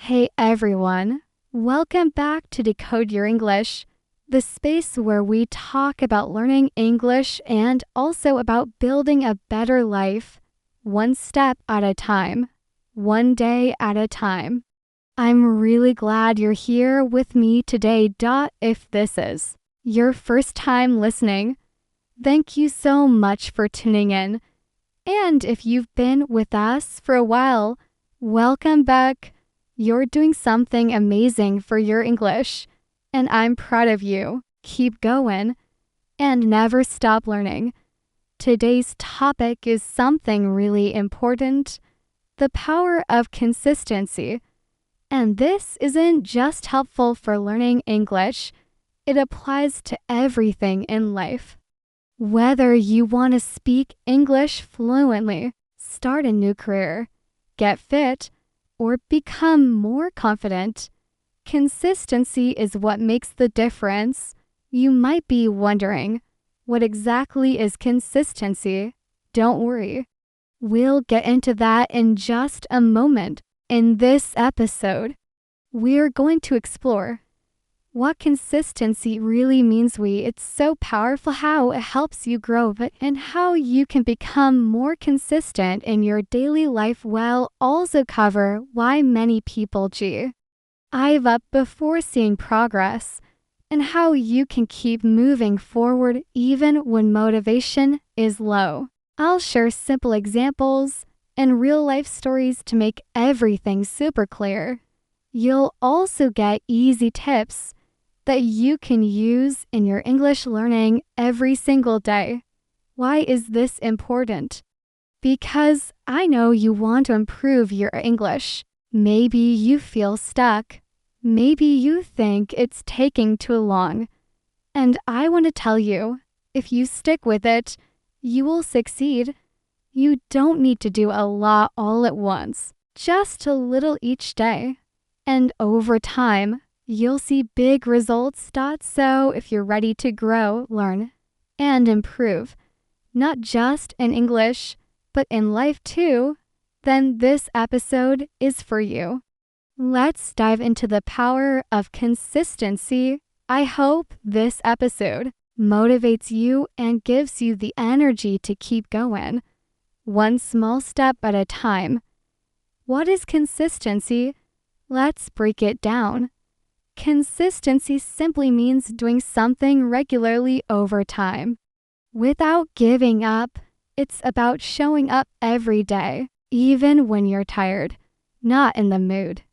Hey everyone, welcome back to Decode Your English, the space where we talk about learning English and also about building a better life, one step at a time, one day at a time. I'm really glad you're here with me today. If this is your first time listening, thank you so much for tuning in. And if you've been with us for a while, welcome back. You're doing something amazing for your English, and I'm proud of you. Keep going and never stop learning. Today's topic is something really important, the power of consistency. And this isn't just helpful for learning English, it applies to everything in life. Whether you want to speak English fluently, start a new career, get fit, or become more confident, consistency is what makes the difference. You might be wondering, what exactly is consistency? Don't worry. We'll get into that in just a moment. In this episode, we're going to explore what consistency really means. It's so powerful how it helps you grow, and how you can become more consistent in your daily life, while also cover why many people give up before seeing progress, and how you can keep moving forward even when motivation is low. I'll share simple examples and real-life stories to make everything super clear. You'll also get easy tips that you can use in your English learning every single day. Why is this important? Because I know you want to improve your English. Maybe you feel stuck. Maybe you think it's taking too long. And I want to tell you, if you stick with it, you will succeed. You don't need to do a lot all at once, just a little each day. And over time, you'll see big results. So if you're ready to grow, learn, and improve, not just in English, but in life too, then this episode is for you. Let's dive into the power of consistency. I hope this episode motivates you and gives you the energy to keep going, one small step at a time. What is consistency? Let's break it down. Consistency simply means doing something regularly over time, without giving up. It's about showing up every day, even when you're tired, not in the mood,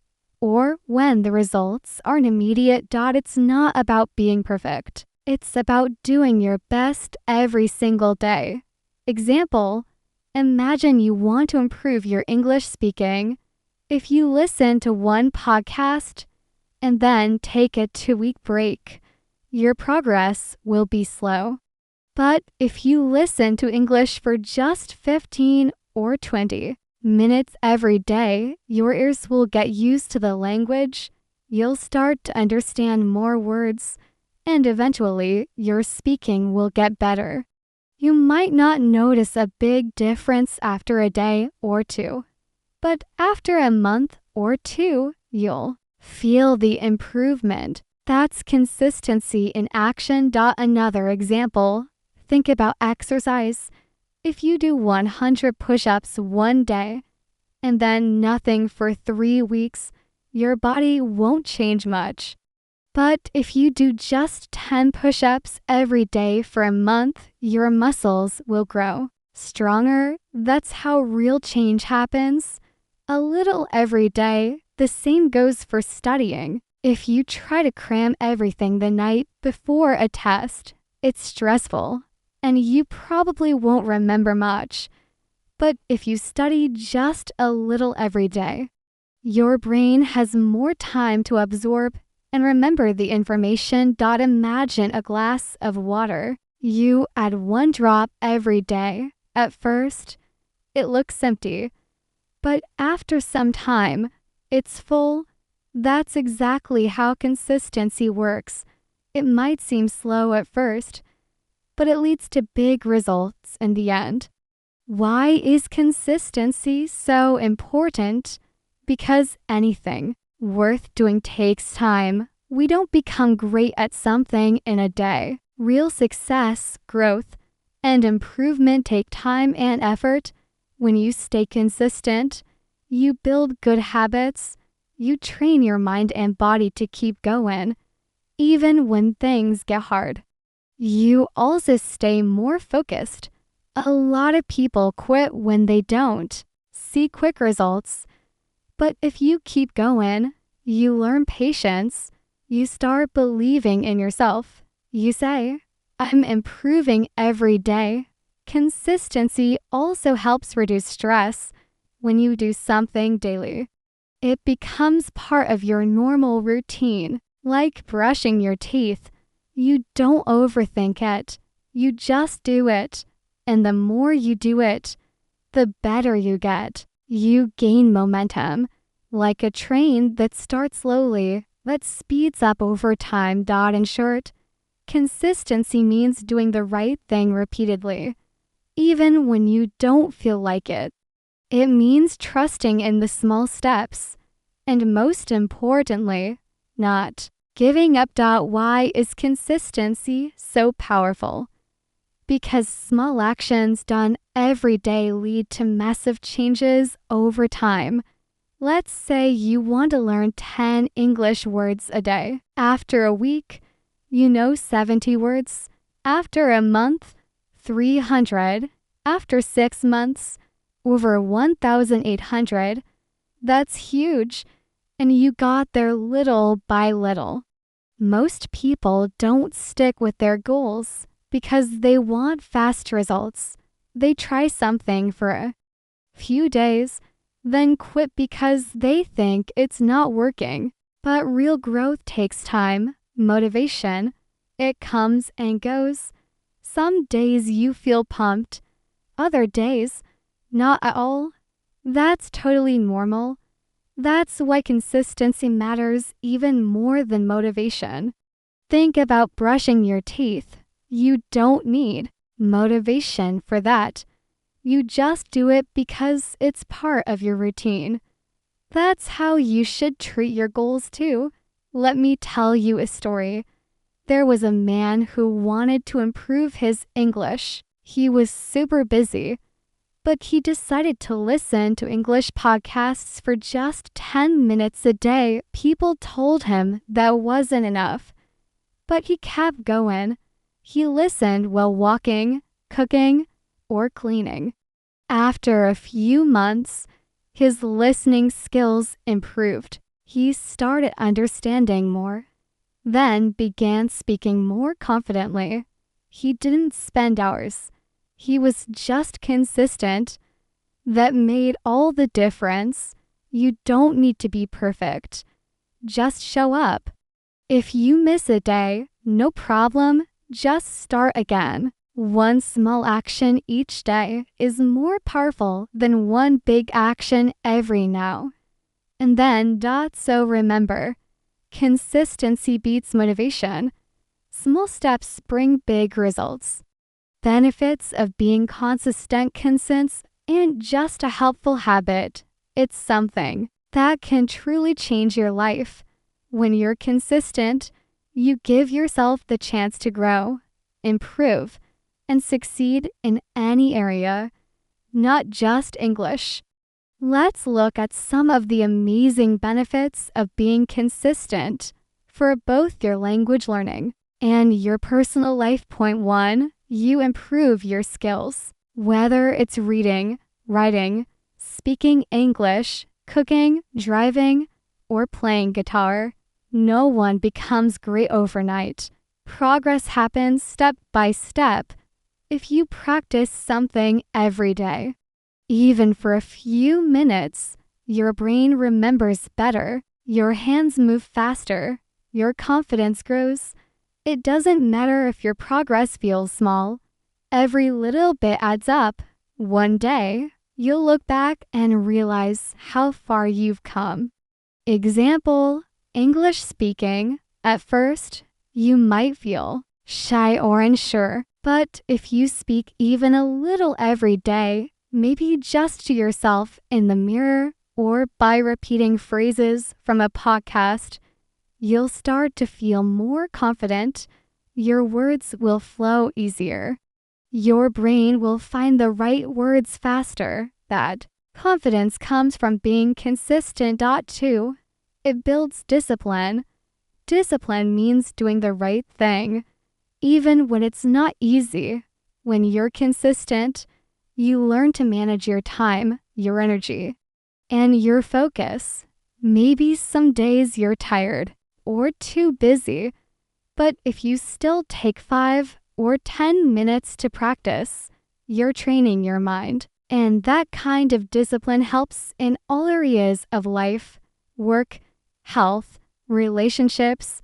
or when the results aren't immediate. It's not about being perfect. It's about doing your best every single day. Example, imagine you want to improve your English speaking. If you listen to one podcast and then take a 2-week break, your progress will be slow. But if you listen to English for just 15 or 20 minutes every day, your ears will get used to the language. You'll start to understand more words, and eventually your speaking will get better. You might not notice a big difference after a day or two, but after a month or two, you'll feel the improvement. That's consistency in action. Another example, think about exercise. If you do 100 push-ups one day and then nothing for 3 weeks, your body won't change much. But if you do just 10 push-ups every day for a month, your muscles will grow stronger. That's how real change happens. A little every day. The same goes for studying. If you try to cram everything the night before a test, it's stressful, and you probably won't remember much. But if you study just a little every day, your brain has more time to absorb and remember the information. Imagine a glass of water. You add 1 drop every day. At first, it looks empty, but after some time, it's full. That's exactly how consistency works. It might seem slow at first, but it leads to big results in the end. Why is consistency so important? Because anything worth doing takes time. We don't become great at something in a day. Real success, growth, and improvement take time and effort. When you stay consistent, you build good habits, you train your mind and body to keep going, even when things get hard. You also stay more focused. A lot of people quit when they don't see quick results. But if you keep going, you learn patience, you start believing in yourself. You say, I'm improving every day. Consistency also helps reduce stress when you do something daily. It becomes part of your normal routine, like brushing your teeth. You don't overthink it. You just do it. And the more you do it, the better you get. You gain momentum, like a train that starts slowly but speeds up over time. In short, consistency means doing the right thing repeatedly, even when you don't feel like it. It means trusting in the small steps, and most importantly, not giving up. Why is consistency so powerful? Because small actions done every day lead to massive changes over time. Let's say you want to learn 10 English words a day. After a week, you know 70 words. After a month, 300. After 6 months, over 1,800. That's huge. And you got there little by little. Most people don't stick with their goals because they want fast results. They try something for a few days, then quit because they think it's not working. But real growth takes time, motivation. It comes and goes. Some days you feel pumped, other days, not at all. That's totally normal. That's why consistency matters even more than motivation. Think about brushing your teeth. You don't need motivation for that. You just do it because it's part of your routine. That's how you should treat your goals too. Let me tell you a story. There was a man who wanted to improve his English. He was super busy, but he decided to listen to English podcasts for just 10 minutes a day. People told him that wasn't enough, but he kept going. He listened while walking, cooking, or cleaning. After a few months, his listening skills improved. He started understanding more, then began speaking more confidently. He didn't spend hours. He was just consistent. That made all the difference. You don't need to be perfect. Just show up. If you miss a day, no problem. Just start again. One small action each day is more powerful than one big action every now and then. So remember, consistency beats motivation. Small steps bring big results. Benefits of being consistent consists in just a helpful habit. It's something that can truly change your life. When you're consistent, you give yourself the chance to grow, improve, and succeed in any area, not just English. Let's look at some of the amazing benefits of being consistent for both your language learning and your personal life. Point 1, you improve your skills. Whether it's reading, writing, speaking English, cooking, driving, or playing guitar, no one becomes great overnight. Progress happens step by step if you practice something every day. Even for a few minutes, your brain remembers better, your hands move faster, your confidence grows. It doesn't matter if your progress feels small. Every little bit adds up. One day, you'll look back and realize how far you've come. Example, English speaking. At first, you might feel shy or unsure, but if you speak even a little every day, maybe just to yourself in the mirror or by repeating phrases from a podcast, you'll start to feel more confident. Your words will flow easier. Your brain will find the right words faster. That confidence comes from being consistent. 2. It builds discipline. Discipline means doing the right thing, even when it's not easy. When you're consistent, you learn to manage your time, your energy, and your focus. Maybe some days you're tired or too busy, but if you still take 5 or 10 minutes to practice, you're training your mind. And that kind of discipline helps in all areas of life, work, health, relationships,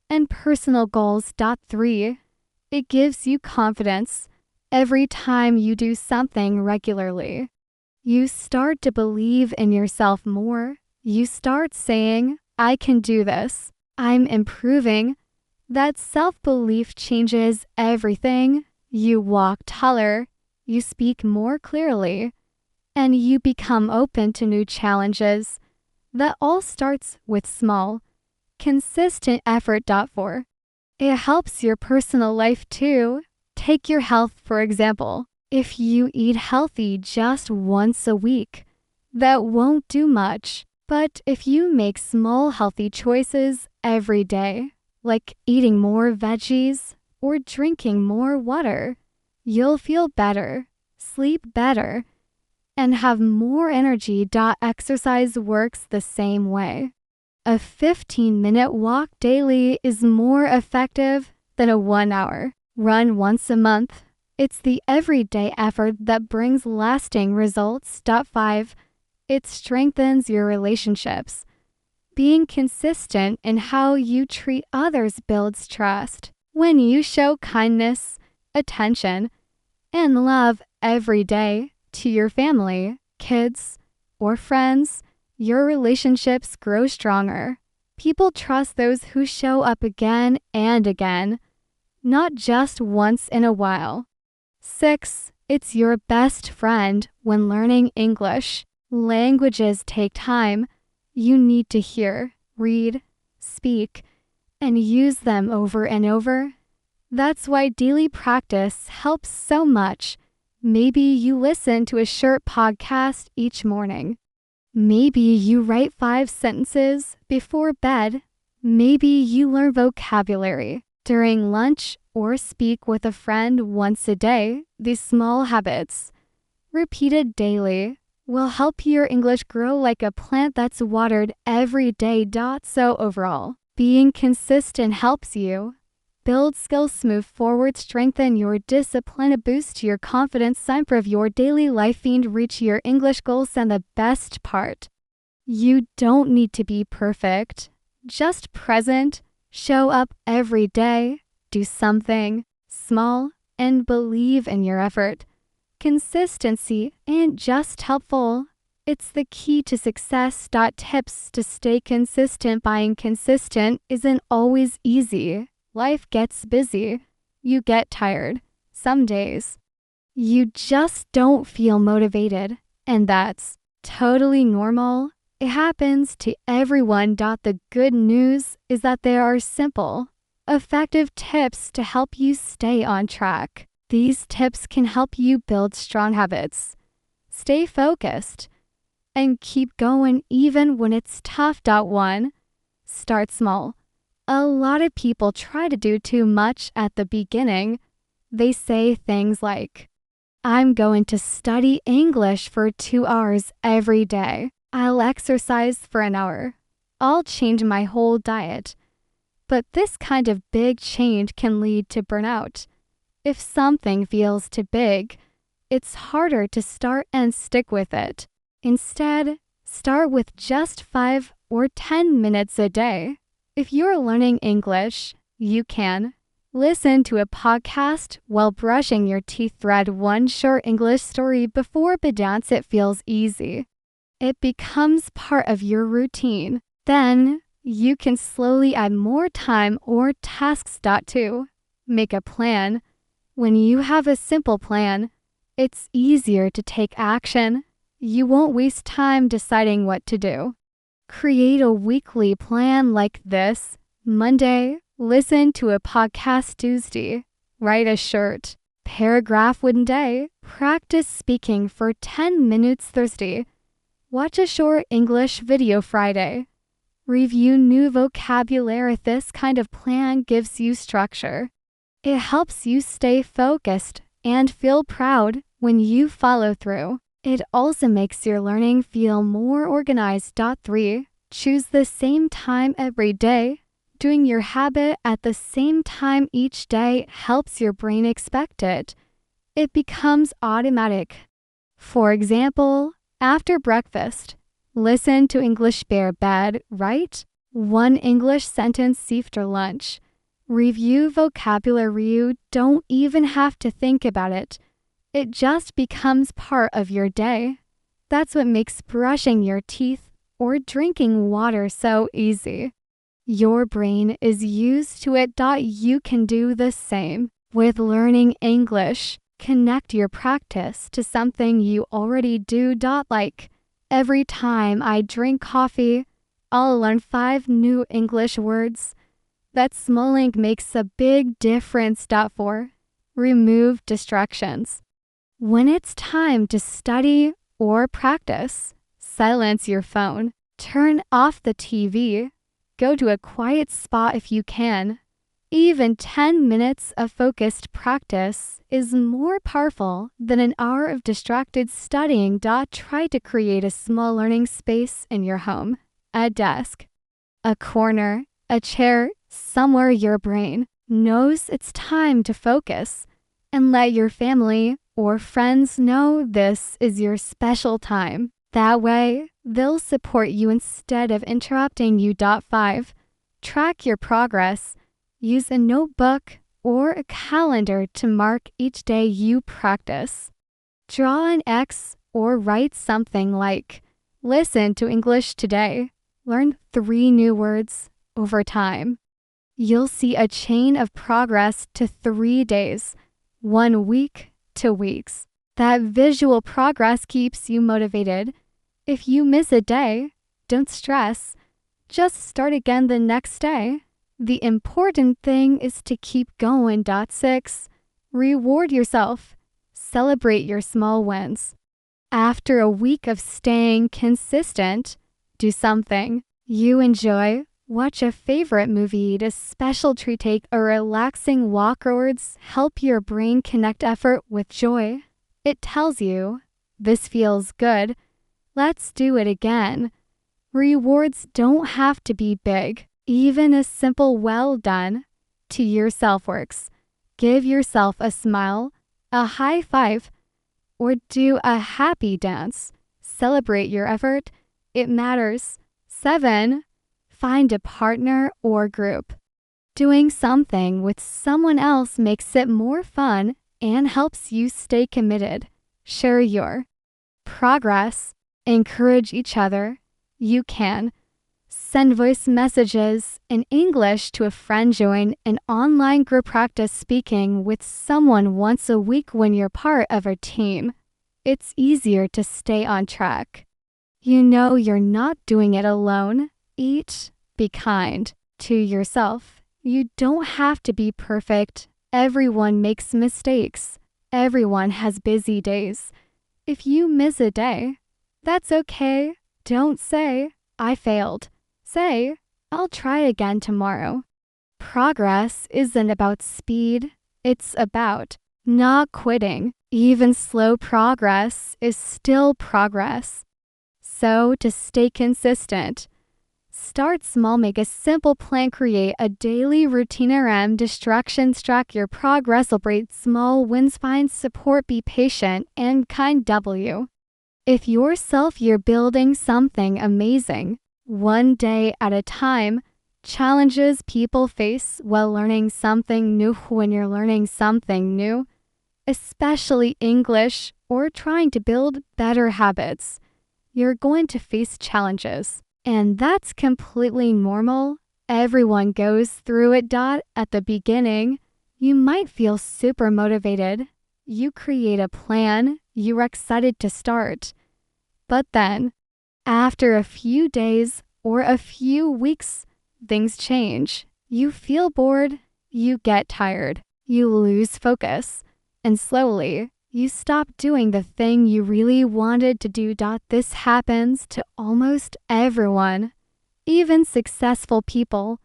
and personal goals. 3. It gives you confidence. Every time you do something regularly, you start to believe in yourself more. You start saying, I can do this. I'm improving. That self-belief changes everything. You walk taller, you speak more clearly, and you become open to new challenges. That all starts with small, consistent effort. 4. It helps your personal life too. Take your health, for example. If you eat healthy just once a week, that won't do much. But if you make small healthy choices every day, like eating more veggies or drinking more water, you'll feel better, sleep better, and have more energy. Exercise works the same way. A 15-minute walk daily is more effective than a 1-hour run once a month. It's the everyday effort that brings lasting results. 5. It strengthens your relationships. Being consistent in how you treat others builds trust. When you show kindness, attention, and love every day to your family, kids, or friends, your relationships grow stronger. People trust those who show up again and again, not just once in a while. 6. It's your best friend when learning English. Languages take time. You need to hear, read, speak, and use them over and over. That's why daily practice helps so much. Maybe you listen to a short podcast each morning. Maybe you write 5 sentences before bed. Maybe you learn vocabulary during lunch or speak with a friend once a day. These small habits, repeated daily, will help your English grow like a plant that's watered every day. So overall, being consistent helps you build skills, move forward, strengthen your discipline, boost your confidence, improve your daily life, and reach your English goals. And the best part, you don't need to be perfect, just present. Show up every day, do something small, and believe in your effort. Consistency ain't just helpful, it's the key to success. Tips to stay consistent. Being consistent isn't always easy. Life gets busy. You get tired. Some days, you just don't feel motivated, and that's totally normal. It happens to everyone. The good news is that there are simple, effective tips to help you stay on track. These tips can help you build strong habits, stay focused, and keep going even when it's tough. 1. Start small. A lot of people try to do too much at the beginning. They say things like, I'm going to study English for 2 hours every day. I'll exercise for an hour. I'll change my whole diet. But this kind of big change can lead to burnout. If something feels too big, it's harder to start and stick with it. Instead, start with just 5 or 10 minutes a day. If you're learning English, you can listen to a podcast while brushing your teeth, read one short English story before bed. It feels easy. It becomes part of your routine. Then, you can slowly add more time or tasks. 2. Make a plan. When you have a simple plan, it's easier to take action. You won't waste time deciding what to do. Create a weekly plan like this. Monday, listen to a podcast Tuesday. Write a short paragraph one day. Practice speaking for 10 minutes Thursday. Watch a short English video Friday. Review new vocabulary. This kind of plan gives you structure. It helps you stay focused and feel proud when you follow through. It also makes your learning feel more organized. 3. Choose the same time every day. Doing your habit at the same time each day helps your brain expect it. It becomes automatic. For example, after breakfast, listen to English bear bed, write one English sentence after lunch. Review vocabulary. You don't even have to think about it. It just becomes part of your day. That's what makes brushing your teeth or drinking water so easy. Your brain is used to it. You can do the same with learning English. Connect your practice to something you already do. Like, every time I drink coffee, I'll learn 5 new English words. That small link makes a big difference. 4. Remove distractions. When it's time to study or practice, silence your phone. Turn off the TV. Go to a quiet spot if you can. Even 10 minutes of focused practice is more powerful than an hour of distracted studying. Try to create a small learning space in your home. A desk, a corner, a chair, somewhere your brain knows it's time to focus. And let your family or friends know this is your special time. That way, they'll support you instead of interrupting you. 5. Track your progress. Use a notebook or a calendar to mark each day you practice. Draw an X or write something like, listen to English today. Learn 3 new words over time. You'll see a chain of progress to 3 days, 1 week to weeks. That visual progress keeps you motivated. If you miss a day, don't stress. Just start again the next day. The important thing is to keep going. 6. Reward yourself. Celebrate your small wins. After a week of staying consistent, do something you enjoy. Watch a favorite movie, eat a special treat, take a relaxing walk. Words help your brain connect effort with joy. It tells you, this feels good. Let's do it again. Rewards don't have to be big. Even a simple well done to yourself works. Give yourself a smile, a high five, or do a happy dance. Celebrate your effort. It matters. 7. Find a partner or group. Doing something with someone else makes it more fun and helps you stay committed. Share your progress. Encourage each other. You can. Send voice messages in English to a friend. Join an online group. Practice speaking with someone once a week when you're part of a team. It's easier to stay on track. You know you're not doing it alone. Be kind to yourself. You don't have to be perfect. Everyone makes mistakes. Everyone has busy days. If you miss a day, that's okay. Don't say, I failed. Say, I'll try again tomorrow. Progress isn't about speed. It's about not quitting. Even slow progress is still progress. So to stay consistent, start small. Make a simple plan. Create a daily routine around distractions. Track your progress. Celebrate small wins. Find support. Be patient and kind. If you're building something amazing, one day at a time. Challenges people face while learning something new. When you're learning something new, especially English or trying to build better habits, you're going to face challenges. And that's completely normal. Everyone goes through it. At the beginning, you might feel super motivated. You create a plan. You're excited to start. But then, after a few days or a few weeks, things change. You feel bored, you get tired, you lose focus, and slowly, you stop doing the thing you really wanted to do. This happens to almost everyone, even successful people.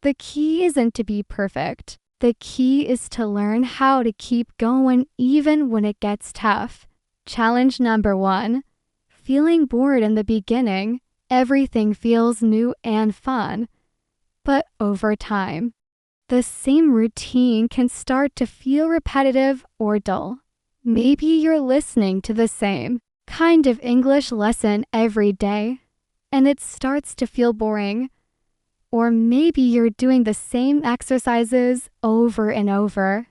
The key isn't to be perfect. The key is to learn how to keep going even when it gets tough. Challenge number 1. Feeling bored in the beginning, everything feels new and fun. But over time, the same routine can start to feel repetitive or dull. Maybe you're listening to the same kind of English lesson every day, and it starts to feel boring. Or maybe you're doing the same exercises over and over,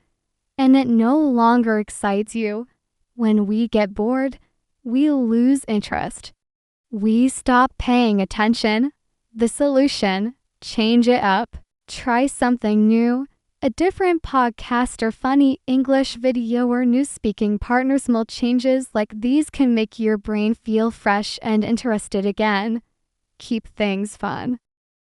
and it no longer excites you. When we get bored, we lose interest. We stop paying attention. The solution: change it up. Try something new. A different podcast or funny English video or new speaking partner. Small changes like these can make your brain feel fresh and interested again. Keep things fun.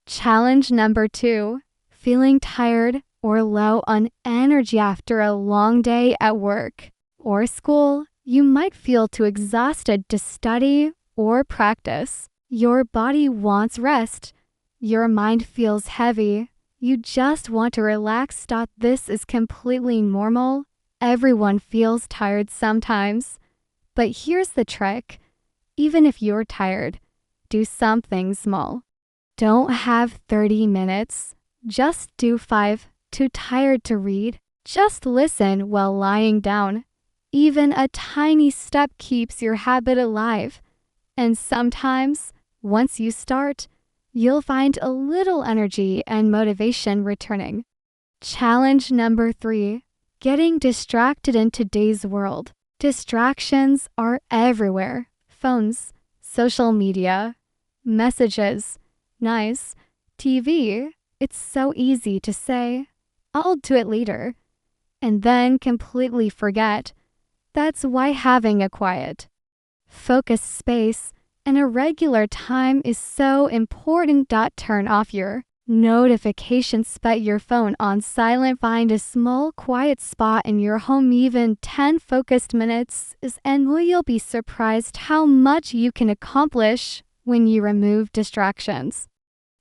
Challenge number 2. Feeling tired or low on energy after a long day at work or school. You might feel too exhausted to study or practice. Your body wants rest. Your mind feels heavy. You just want to relax. This is completely normal. Everyone feels tired sometimes. But here's the trick. Even if you're tired, do something small. Don't have 30 minutes. Just do 5. Too tired to read? Just listen while lying down. Even a tiny step keeps your habit alive. And sometimes, once you start, you'll find a little energy and motivation returning. Challenge number 3. Getting distracted in today's world. Distractions are everywhere. Phones, social media, messages, nice, TV. It's so easy to say, "I'll do it later," and then completely forget. That's why having a quiet, focused space and a regular time is so important. Turn off your notifications. Put your phone on silent. Find a small, quiet spot in your home. Even 10 focused minutes and you'll be surprised how much you can accomplish when you remove distractions,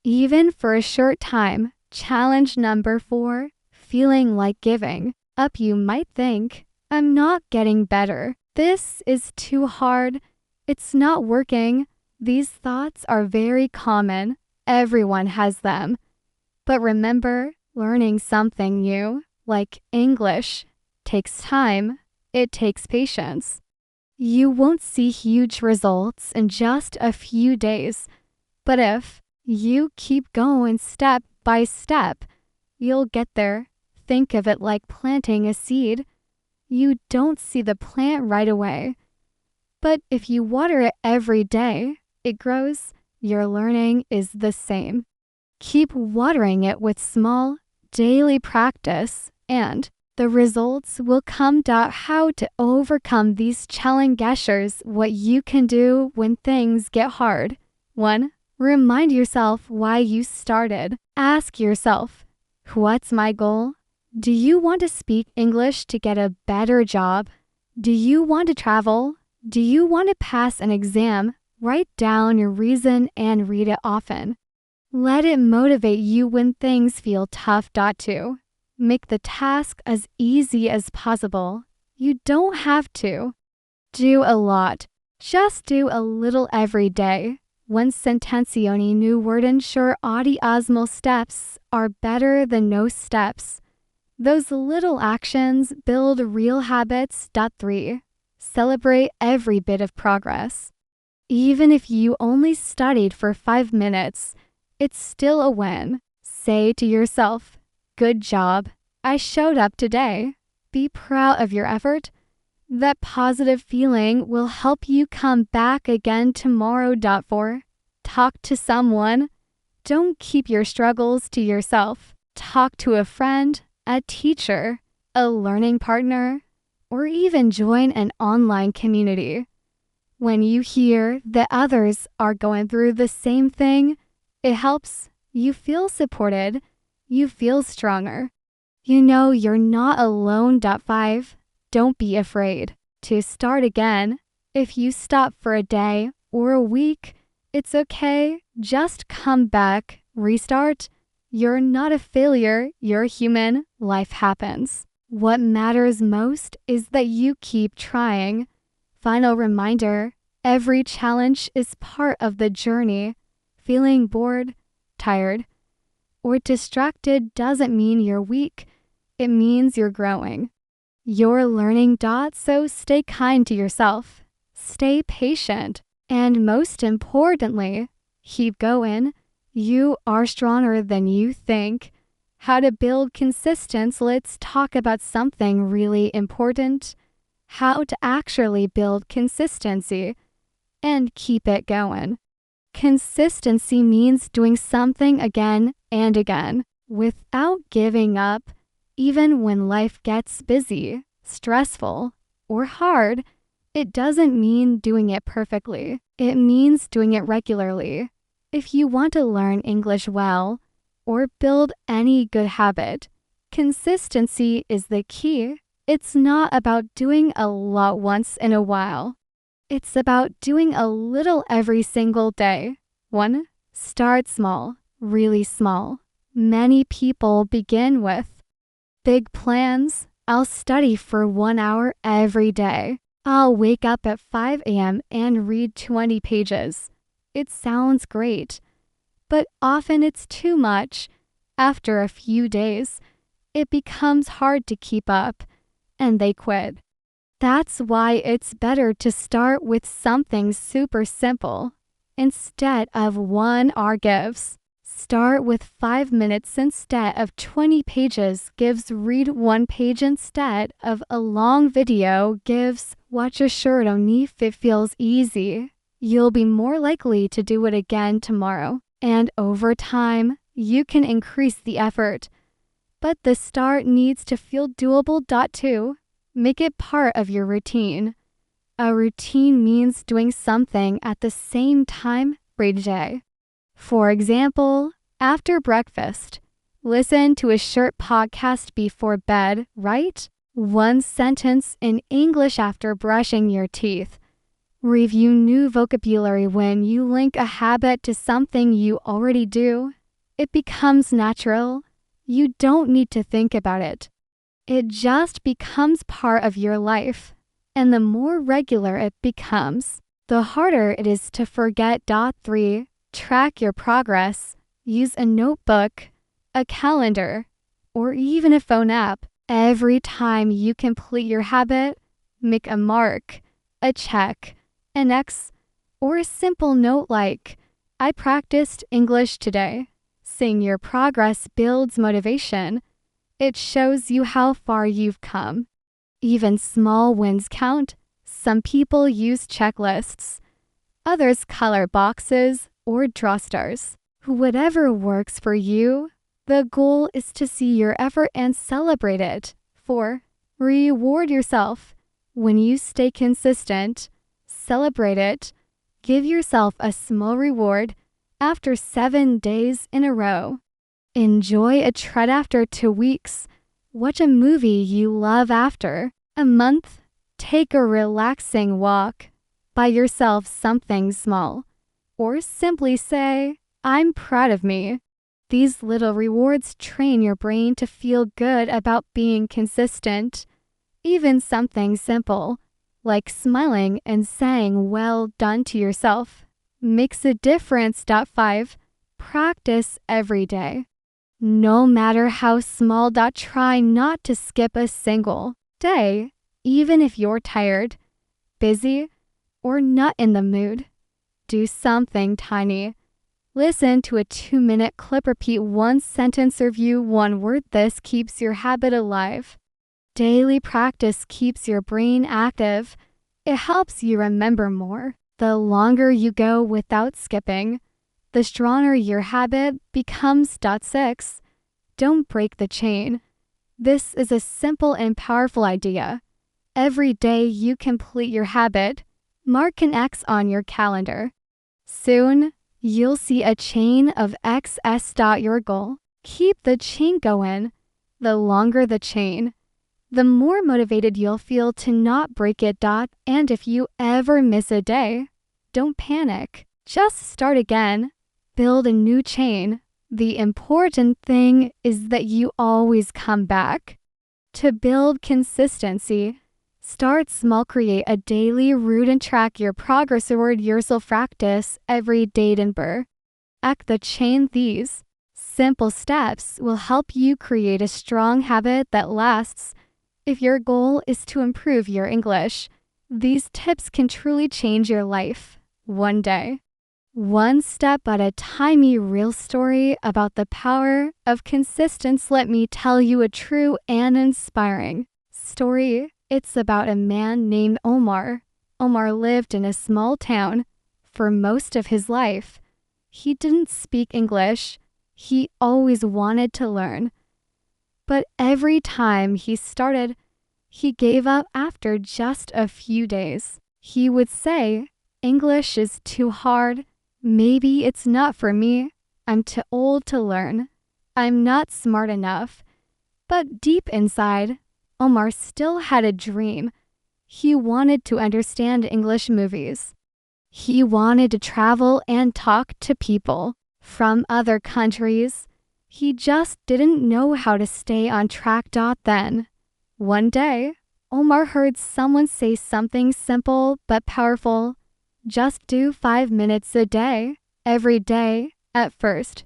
even for a short time. Challenge number 4. Feeling like giving up. You might think, "I'm not getting better. This is too hard. It's not working." These thoughts are very common. Everyone has them. But remember, learning something new, like English, takes time. It takes patience. You won't see huge results in just a few days. But if you keep going step by step, you'll get there. Think of it like planting a seed. You don't see the plant right away. But if you water it every day, it grows. Your learning is the same. Keep watering it with small, daily practice, and the results will come. How to overcome these challenges. What you can do when things get hard. 1. Remind yourself why you started. Ask yourself, what's my goal? Do you want to speak English to get a better job? Do you want to travel? Do you want to pass an exam? Write down your reason and read it often. Let it motivate you when things feel tough. 2. Make the task as easy as possible. You don't have to do a lot. Just do a little every day. One sentenzione new word. Ensure small steps are better than no steps. Those little actions build real habits. 3. Celebrate every bit of progress. Even if you only studied for 5 minutes, it's still a win. Say to yourself, "Good job. I showed up today." Be proud of your effort. That positive feeling will help you come back again tomorrow. 4. Talk to someone. Don't keep your struggles to yourself. Talk to a friend, a teacher, a learning partner, or even join an online community. When you hear that others are going through the same thing, it helps. You feel supported. You feel stronger. You know you're not alone. 5. Don't be afraid to start again. If you stop for a day or a week, it's okay. Just come back, restart. You're not a failure. You're human. Life happens. What matters most is that you keep trying. Final reminder, every challenge is part of the journey. Feeling bored, tired, or distracted doesn't mean you're weak. It means you're growing. You're learning. So stay kind to yourself. Stay patient. And most importantly, keep going. You are stronger than you think. How to build consistency. Let's talk about something really important. How to actually build consistency and keep it going. Consistency means doing something again and again without giving up, even when life gets busy, stressful, or hard. It doesn't mean doing it perfectly. It means doing it regularly. If you want to learn English well or build any good habit, consistency is the key. It's not about doing a lot once in a while. It's about doing a little every single day. 1. Start small, really small. Many people begin with big plans. I'll study for 1 hour every day. I'll wake up at 5 a.m. and read 20 pages. It sounds great, but often it's too much. After a few days, it becomes hard to keep up, and they quit. That's why it's better to start with something super simple. Instead of 1 hour gives, start with 5 minutes instead of 20 pages gives. Read 1 page instead of a long video gives. Watch a short only if it feels easy. You'll be more likely to do it again tomorrow. And over time, you can increase the effort. But the start needs to feel doable. 2. Make it part of your routine. A routine means doing something at the same time every day. For example, after breakfast, listen to a short podcast before bed, write 1 sentence in English after brushing your teeth. Review new vocabulary. When you link a habit to something you already do, it becomes natural. You don't need to think about it. It just becomes part of your life. And the more regular it becomes, the harder it is to forget. 3. Track your progress. Use a notebook, a calendar, or even a phone app. Every time you complete your habit, make a mark, a check, an X, or a simple note like, I practiced English today. Seeing your progress builds motivation. It shows you how far you've come. Even small wins count. Some people use checklists. Others color boxes or draw stars. Whatever works for you, the goal is to see your effort and celebrate it. 4. Reward yourself. When you stay consistent, celebrate it. Give yourself a small reward after 7 days in a row. Enjoy a treat after 2 weeks. Watch a movie you love after a month. Take a relaxing walk. Buy yourself something small. Or simply say, I'm proud of me. These little rewards train your brain to feel good about being consistent. Even something simple, like smiling and saying well done to yourself, makes a difference. 5. Practice every day. No matter how small. Try not to skip a single day, even if you're tired, busy, or not in the mood. Do something tiny. Listen to a 2-minute clip. Repeat 1 sentence. Review 1 word. This keeps your habit alive. Daily practice keeps your brain active. It helps you remember more. The longer you go without skipping, the stronger your habit becomes. 6. Don't break the chain. This is a simple and powerful idea. Every day you complete your habit, Mark an X on your calendar. Soon, you'll see a chain of XS. Your goal. Keep the chain going. The longer the chain, the more motivated you'll feel to not break it. And if you ever miss a day, don't panic. Just start again. Build a new chain. The important thing is that you always come back. To build consistency, start small. Create a daily routine. Track your progress toward yourself. Practice every day. Act the chain. These simple steps will help you create a strong habit that lasts. If your goal is to improve your English, these tips can truly change your life. One day, one step at a time. A real story about the power of consistency. Let me tell you a true and inspiring story. It's about a man named Omar. Omar lived in a small town for most of his life. He didn't speak English. He always wanted to learn. But every time he started, he gave up after just a few days. He would say, "English is too hard. Maybe it's not for me. I'm too old to learn. I'm not smart enough." But deep inside, Omar still had a dream. He wanted to understand English movies. He wanted to travel and talk to people from other countries. He just didn't know how to stay on track. Then, one day, Omar heard someone say something simple but powerful. Just do 5 minutes a day, every day. At first,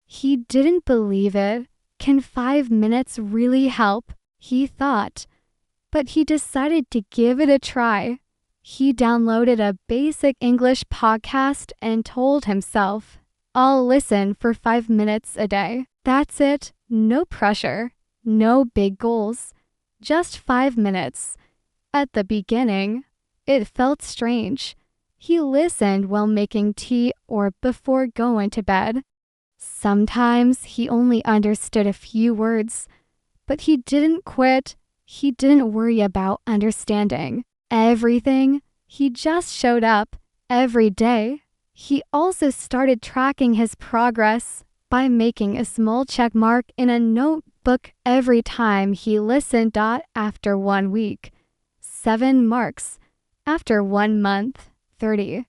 he didn't believe it. Can 5 minutes really help? He thought. But he decided to give it a try. He downloaded a basic English podcast and told himself, "I'll listen for 5 minutes a day. That's it. No pressure. No big goals. Just 5 minutes." At the beginning, it felt strange. He listened while making tea or before going to bed. Sometimes he only understood a few words, but he didn't quit. He didn't worry about understanding everything. He just showed up every day. He also started tracking his progress by making a small check mark in a notebook every time he listened. After 1 week, 7 marks. After 1 month, 30.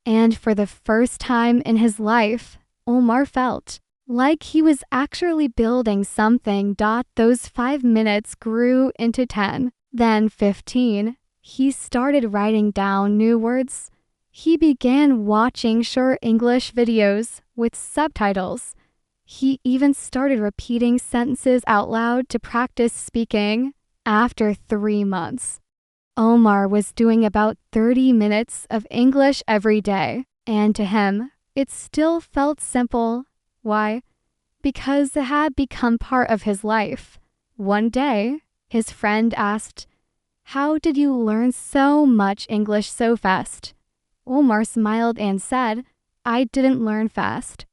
And for the first time in his life, Omar felt like he was actually building something. Those 5 minutes grew into 10, then 15. He started writing down new words. He began watching short English videos with subtitles. He even started repeating sentences out loud to practice speaking. After 3 months, Omar was doing about 30 minutes of English every day, and to him, it still felt simple. Why? Because it had become part of his life. One day, his friend asked, "How did you learn so much English so fast?" Omar smiled and said, "I didn't learn fast.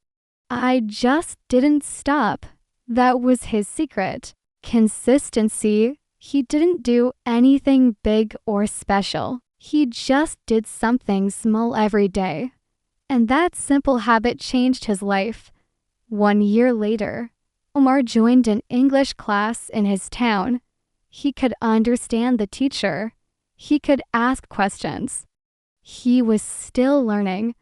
I just didn't stop." That was his secret. Consistency. He didn't do anything big or special. He just did something small every day. And that simple habit changed his life. 1 year later, Omar joined an English class in his town. He could understand the teacher. He could ask questions. He was still learning,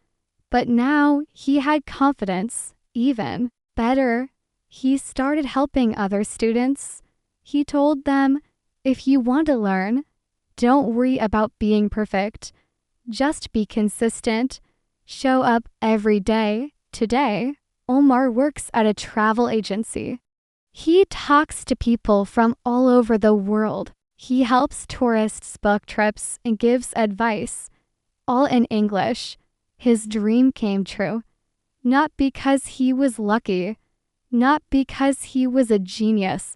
but now he had confidence. Even better, he started helping other students. He told them, "If you want to learn, don't worry about being perfect. Just be consistent. Show up every day." Today, Omar works at a travel agency. He talks to people from all over the world. He helps tourists book trips and gives advice, all in English. His dream came true. Not because he was lucky, not because he was a genius,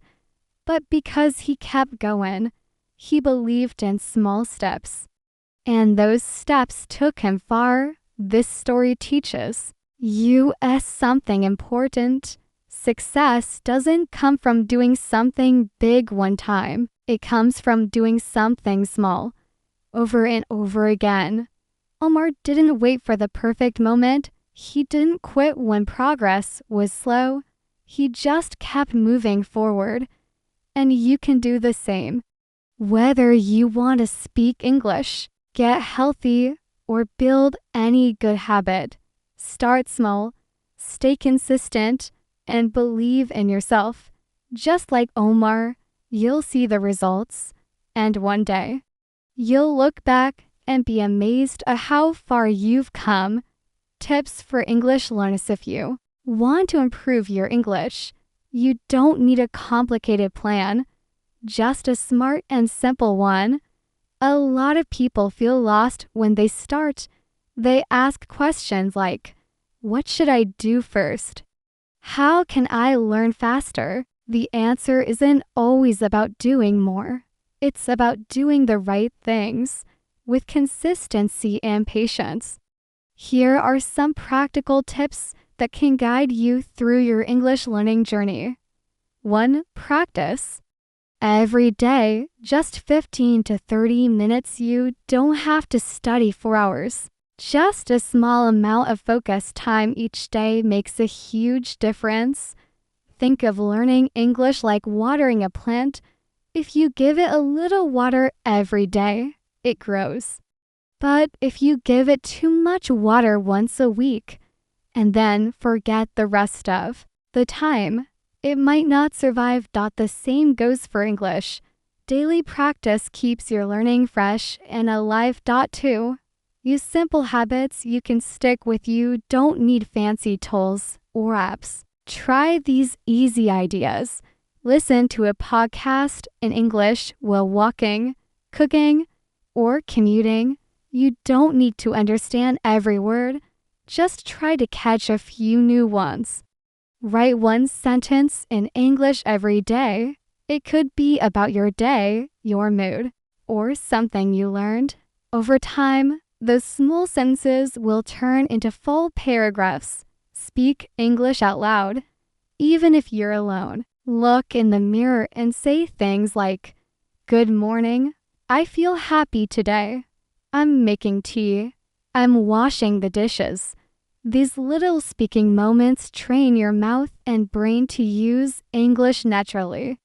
but because he kept going. He believed in small steps, and those steps took him far. This story teaches us something important. Success doesn't come from doing something big one time. It comes from doing something small, over and over again. Omar didn't wait for the perfect moment. He didn't quit when progress was slow. He just kept moving forward. And you can do the same. Whether you want to speak English, get healthy, or build any good habit, start small, stay consistent, and believe in yourself. Just like Omar, you'll see the results, and one day, you'll look back and be amazed at how far you've come. Tips for English learners: if you want to improve your English, you don't need a complicated plan, just a smart and simple one. A lot of people feel lost when they start. They ask questions like, what should I do first? How can I learn faster? The answer isn't always about doing more. It's about doing the right things with consistency and patience. Here are some practical tips that can guide you through your English learning journey. 1. Practice. Every day, just 15 to 30 minutes. You don't have to study for hours. Just a small amount of focus time each day makes a huge difference. Think of learning English like watering a plant. If you give it a little water every day, it grows. But if you give it too much water once a week and then forget the rest of the time, it might not survive. The same goes for English. Daily practice keeps your learning fresh and alive. 2. Use simple habits you can stick with. You don't need fancy tools or apps. Try these easy ideas. Listen to a podcast in English while walking, cooking, or commuting. You don't need to understand every word. Just try to catch a few new ones. Write one sentence in English every day. It could be about your day, your mood, or something you learned. Over time, those small sentences will turn into full paragraphs. Speak English out loud. Even if you're alone, look in the mirror and say things like, "Good morning. I feel happy today. I'm making tea. I'm washing the dishes." These little speaking moments train your mouth and brain to use English naturally.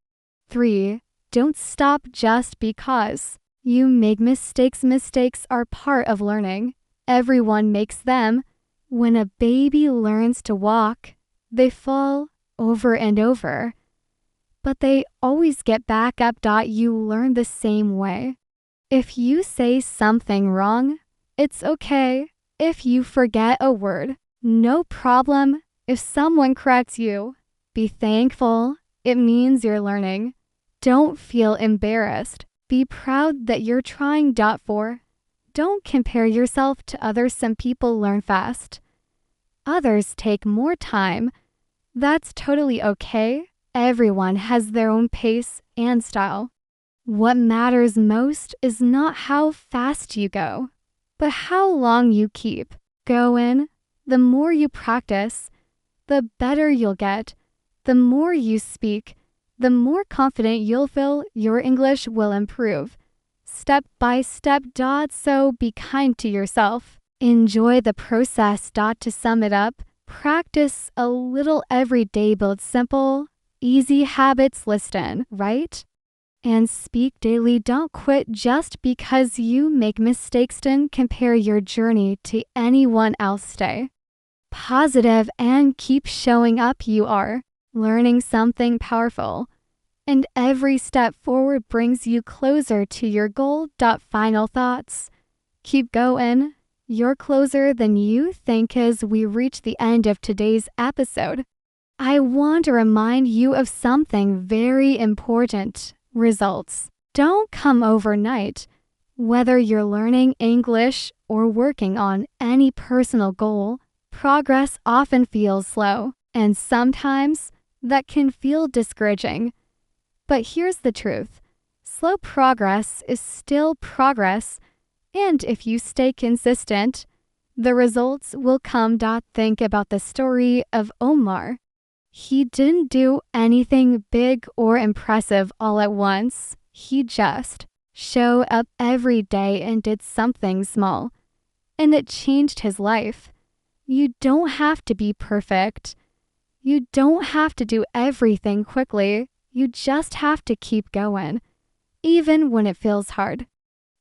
3. Don't stop just because you make mistakes. Mistakes are part of learning. Everyone makes them. When a baby learns to walk, they fall over and over, but they always get back up. You learn the same way. If you say something wrong, it's okay. If you forget a word, no problem. If someone corrects you, be thankful. It means you're learning. Don't feel embarrassed. Be proud that you're trying. 4. Don't compare yourself to others. Some people learn fast. Others take more time. That's totally okay. Everyone has their own pace and style. What matters most is not how fast you go, but how long you keep going. The more you practice, the better you'll get. The more you speak, the more confident you'll feel. Your English will improve step by step. So be kind to yourself. Enjoy the process. To sum it up, practice a little every day. Build simple, easy habits. Listen, write, and speak daily. Don't quit just because you make mistakes. Don't compare your journey to anyone else. Stay positive and keep showing up. You are learning something powerful, and every step forward brings you closer to your goal. Final thoughts. Keep going. You're closer than you think. As we reach the end of today's episode, I want to remind you of something very important. Results don't come overnight. Whether you're learning English or working on any personal goal, progress often feels slow, and sometimes that can feel discouraging. But here's the truth. Slow progress is still progress, and if you stay consistent, the results will come. Think about the story of Omar. He didn't do anything big or impressive all at once. He just showed up every day and did something small. and it changed his life. You don't have to be perfect. You don't have to do everything quickly. You just have to keep going, even when it feels hard.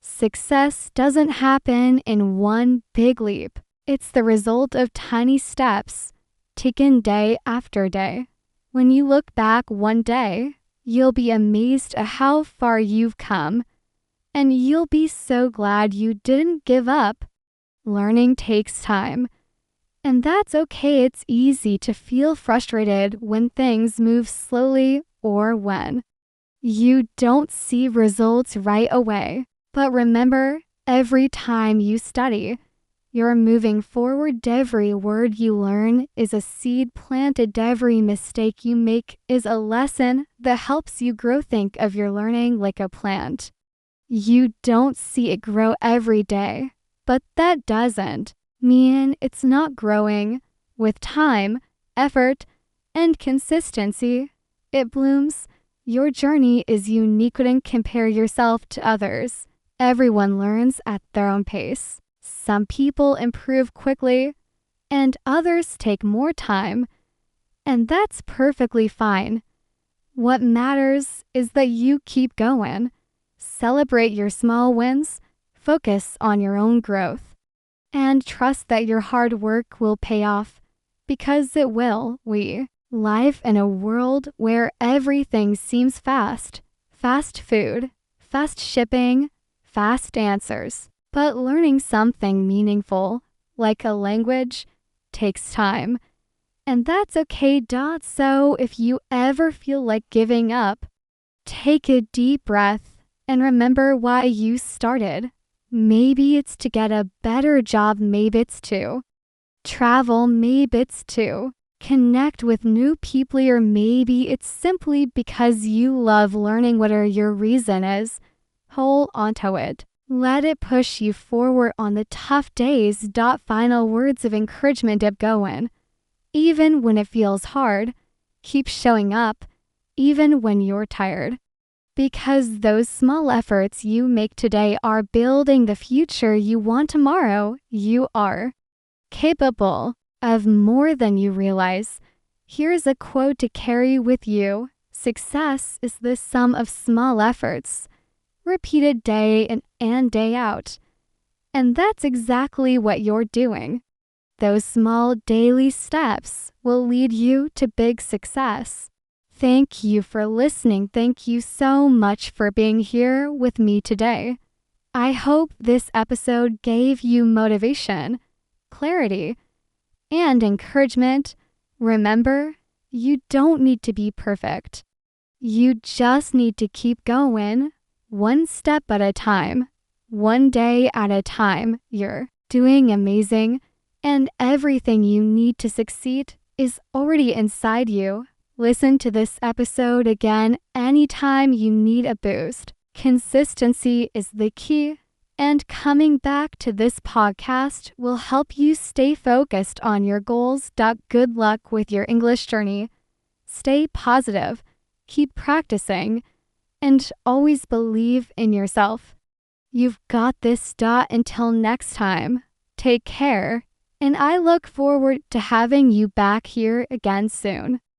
Success doesn't happen in one big leap. It's the result of tiny steps, taken day after day. When you look back one day, you'll be amazed at how far you've come, and you'll be so glad you didn't give up. Learning takes time, and that's okay. It's easy to feel frustrated when things move slowly or when you don't see results right away. But remember, every time you study, you're moving forward. Every word you learn is a seed planted. Every mistake you make is a lesson that helps you grow. Think of your learning like a plant. You don't see it grow every day, but that doesn't mean it's not growing. With time, effort, and consistency, it blooms. Your journey is unique. Wouldn't compare yourself to others. Everyone learns at their own pace. Some people improve quickly, and others take more time, and that's perfectly fine. What matters is that you keep going. Celebrate your small wins, focus on your own growth, and trust that your hard work will pay off, because it will. We live in a world where everything seems fast. Fast food, fast shipping, fast answers. But learning something meaningful, like a language, takes time. And that's okay. So if you ever feel like giving up, take a deep breath and remember why you started. Maybe it's to get a better job. Maybe it's to travel. Maybe it's to connect with new people. Or maybe it's simply because you love learning. Whatever your reason is, hold onto it. Let it push you forward on the tough days. Final words of encouragement. Keep going. Even when it feels hard, keep showing up, even when you're tired. Because those small efforts you make today are building the future you want tomorrow. You are capable of more than you realize. Here's a quote to carry with you. Success is the sum of small efforts, repeated day in and day out. And that's exactly what you're doing. Those small daily steps will lead you to big success. Thank you for listening. Thank you so much for being here with me today. I hope this episode gave you motivation, clarity, and encouragement. Remember, you don't need to be perfect. You just need to keep going. One step at a time, one day at a time. You're doing amazing, and everything you need to succeed is already inside you. Listen to this episode again anytime you need a boost. Consistency is the key, and coming back to this podcast will help you stay focused on your goals. Good luck with your English journey. Stay positive, keep practicing, and always believe in yourself. You've got this. Until next time, take care, and I look forward to having you back here again soon.